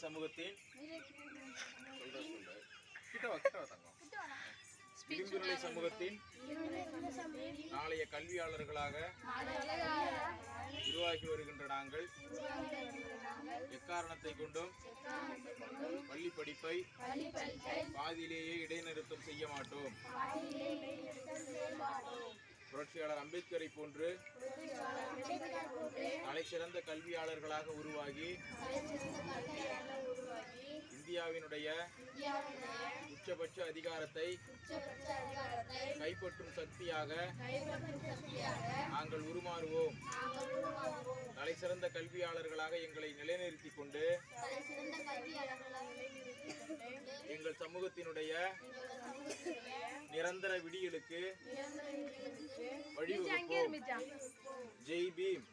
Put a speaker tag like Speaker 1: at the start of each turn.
Speaker 1: சமூகத்தின் கிட்டவா தங்கம் இரும்புநிலை சமூகத்தின் நாளைய கல்வியாளர்களாக உருவாகி வருகின்ற நாங்கள் எக்காரணத்தை கொண்டும் பள்ளி படிப்பை பாதியிலேயே இடைநிறுத்தம் செய்ய மாட்டோம். புரட்சியாளர் அம்பேத்கரை போன்று தலைசிறந்த கல்வியாளர்களாக உருவாகி இந்தியாவினுடைய உச்சபட்ச அதிகாரத்தை கைப்பற்றும் சக்தியாக நாங்கள் உருமாறுவோம். தலைசிறந்த கல்வியாளர்களாக எங்களை நிலைநிறுத்திக் கொண்டு எங்கள் சமூகத்தினுடைய நிரந்தர விடியலுக்கு வழிவகுப்போம். ஜெய் பீம்.